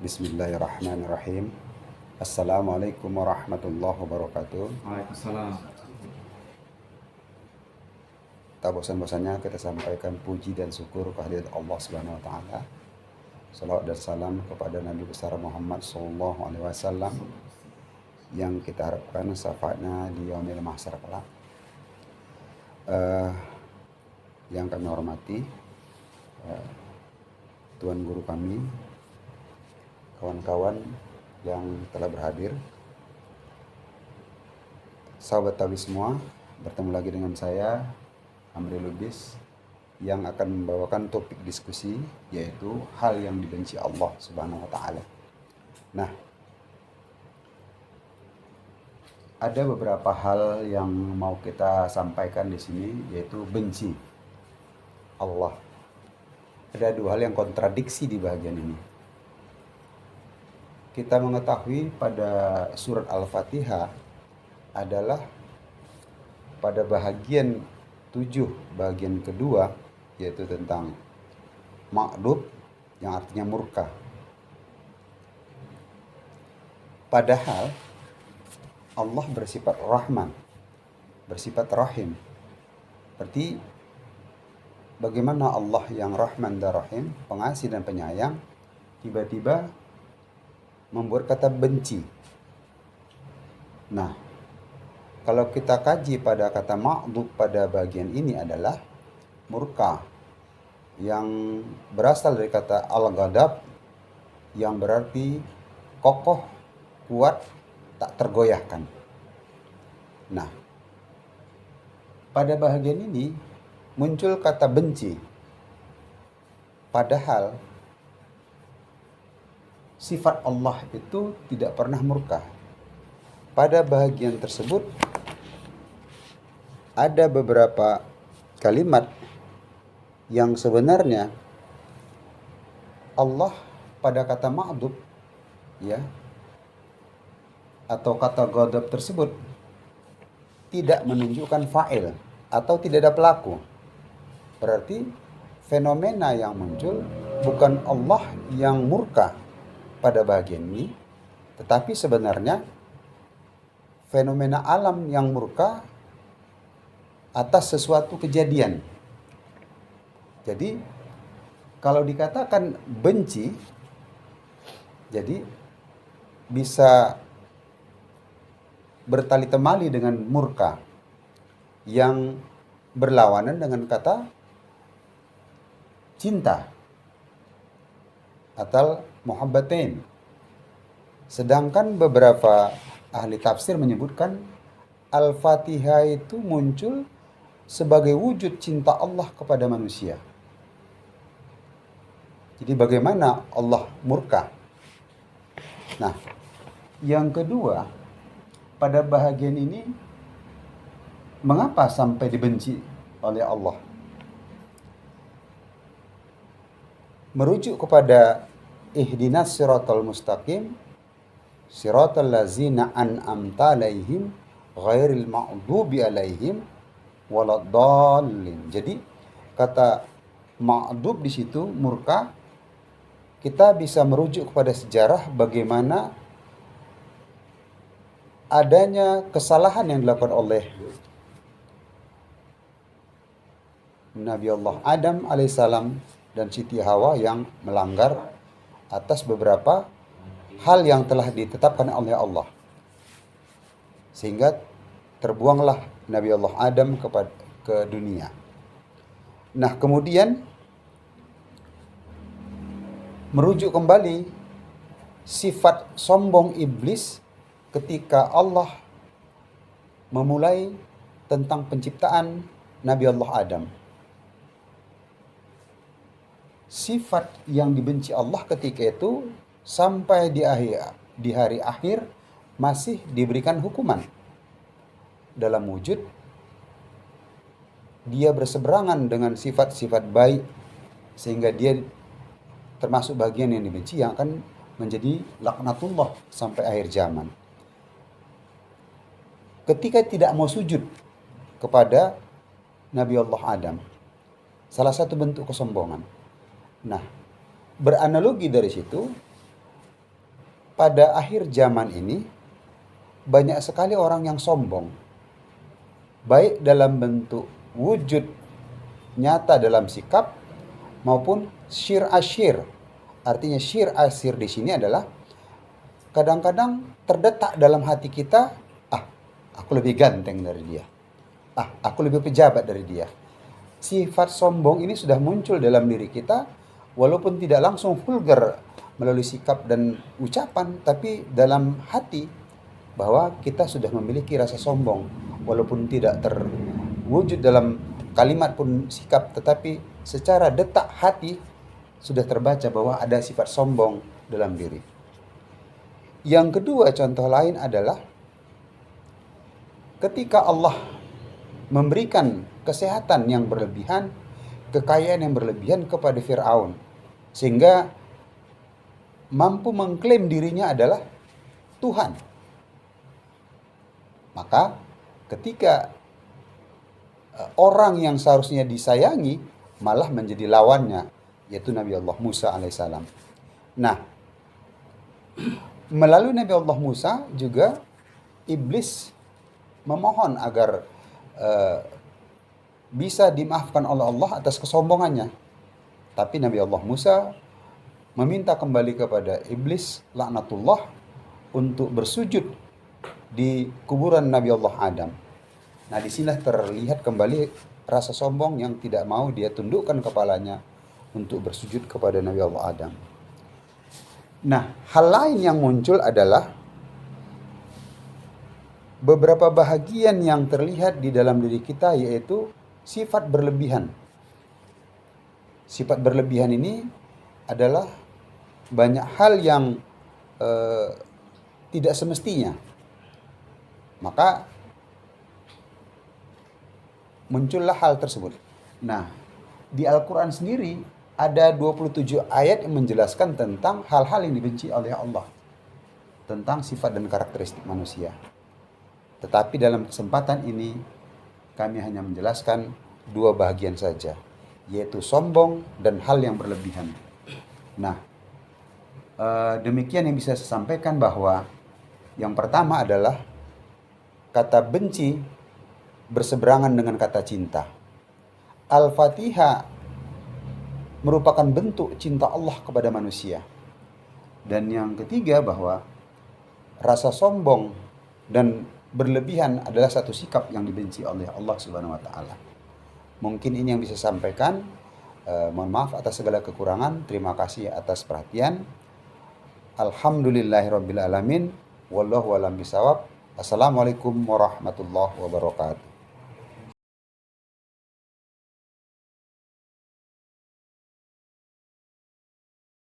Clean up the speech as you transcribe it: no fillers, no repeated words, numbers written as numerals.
Bismillahirrahmanirrahim. Assalamualaikum warahmatullahi wabarakatuh. Waalaikumsalam. Tak bosan-bosannya kita sampaikan puji dan syukur kehadirat Allah Subhanahu wa taala. Salawat dan salam kepada Nabi besar Muhammad sallallahu alaihi wasallam yang kita harapkan syafaatnya di yaumil mahsyar kelak. Yang kami hormati Tuan Guru kami, kawan-kawan yang telah berhadir, sahabat Tawi semua, bertemu lagi dengan saya Amri Lubis yang akan membawakan topik diskusi, yaitu hal yang dibenci Allah Subhanahu wa taala. Nah, ada beberapa hal yang mau kita sampaikan di sini, yaitu benci Allah. Ada dua hal yang kontradiksi di bagian ini. Kita mengetahui pada surat Al-Fatihah adalah pada bagian 7, bagian kedua, yaitu tentang ma'dub yang artinya murka. Padahal Allah bersifat Rahman, bersifat Rahim. Berarti bagaimana Allah yang Rahman dan Rahim, pengasih dan penyayang, tiba-tiba membuat kata benci. Nah, kalau kita kaji pada kata ma'dub pada bagian ini adalah murka, yang berasal dari kata al-ghadab, yang berarti kokoh, kuat, tak tergoyahkan. Nah, pada bagian ini muncul kata benci. Padahal sifat Allah itu tidak pernah murka. Pada bagian tersebut ada beberapa kalimat yang sebenarnya Allah pada kata ma'dub, ya, atau kata ghadab tersebut tidak menunjukkan fa'il atau tidak ada pelaku. Berarti fenomena yang muncul bukan Allah yang murka pada bagian ini, tetapi sebenarnya fenomena alam yang murka atas sesuatu kejadian. Jadi kalau dikatakan benci, jadi bisa bertali temali dengan murka yang berlawanan dengan kata cinta atau muhabbatain. Sedangkan beberapa ahli tafsir menyebutkan Al-Fatihah itu muncul sebagai wujud cinta Allah kepada manusia. Jadi bagaimana Allah murka? Nah, yang kedua, pada bahagian ini mengapa sampai dibenci oleh Allah? Merujuk kepada ihdinas siratal mustaqim, siratal ladzina an'amta alaihim ghairil maghdubi alaihim waladdallin. Jadi kata ma'dub di situ murka, kita bisa merujuk kepada sejarah bagaimana adanya kesalahan yang dilakukan oleh Nabi Allah Adam alaihissalam dan Siti Hawa yang melanggar atas beberapa hal yang telah ditetapkan oleh Allah, sehingga terbuanglah Nabi Allah Adam ke dunia. Nah, kemudian merujuk kembali sifat sombong iblis ketika Allah memulai tentang penciptaan Nabi Allah Adam. Sifat yang dibenci Allah ketika itu sampai di hari akhir masih diberikan hukuman dalam wujud dia berseberangan dengan sifat-sifat baik, sehingga dia termasuk bagian yang dibenci yang akan menjadi laknatullah sampai akhir zaman. Ketika tidak mau sujud kepada Nabi Allah Adam, salah satu bentuk kesombongan. Nah, beranalogi dari situ, pada akhir zaman ini banyak sekali orang yang sombong, baik dalam bentuk wujud nyata dalam sikap maupun syir asyir. Artinya syir asyir di sini adalah kadang-kadang terdetak dalam hati kita, aku lebih ganteng dari dia, aku lebih pejabat dari dia. Sifat sombong ini sudah muncul dalam diri kita, walaupun tidak langsung vulgar melalui sikap dan ucapan, tapi dalam hati bahwa kita sudah memiliki rasa sombong, walaupun tidak terwujud dalam kalimat pun sikap, tetapi secara detak hati sudah terbaca bahwa ada sifat sombong dalam diri. Yang kedua, contoh lain adalah ketika Allah memberikan kesehatan yang berlebihan, kekayaan yang berlebihan kepada Fir'aun, sehingga mampu mengklaim dirinya adalah Tuhan. Maka ketika orang yang seharusnya disayangi malah menjadi lawannya, yaitu Nabi Allah Musa alaihissalam. Nah, melalui Nabi Allah Musa juga iblis memohon agar bisa dimaafkan oleh Allah atas kesombongannya. Tapi Nabi Allah Musa meminta kembali kepada iblis laknatullah untuk bersujud di kuburan Nabi Allah Adam. Nah, disinilah terlihat kembali rasa sombong yang tidak mau dia tundukkan kepalanya untuk bersujud kepada Nabi Allah Adam. Nah, hal lain yang muncul adalah beberapa bahagian yang terlihat di dalam diri kita, yaitu sifat berlebihan. Sifat berlebihan ini adalah banyak hal yang tidak semestinya. Maka muncullah hal tersebut. Nah, di Al-Quran sendiri ada 27 ayat yang menjelaskan tentang hal-hal yang dibenci oleh Allah, tentang sifat dan karakteristik manusia. Tetapi dalam kesempatan ini kami hanya menjelaskan dua bahagian saja, yaitu sombong dan hal yang berlebihan. Nah, demikian yang bisa saya sampaikan, bahwa yang pertama adalah kata benci berseberangan dengan kata cinta. Al-Fatihah merupakan bentuk cinta Allah kepada manusia. Dan yang ketiga, bahwa rasa sombong dan berlebihan adalah satu sikap yang dibenci oleh Allah Subhanahu wa taala. Mungkin ini yang bisa saya sampaikan. Mohon maaf atas segala kekurangan. Terima kasih atas perhatian. Alhamdulillahirabbil alamin. Wallahu a'lam bishawab. Assalamualaikum warahmatullahi wabarakatuh.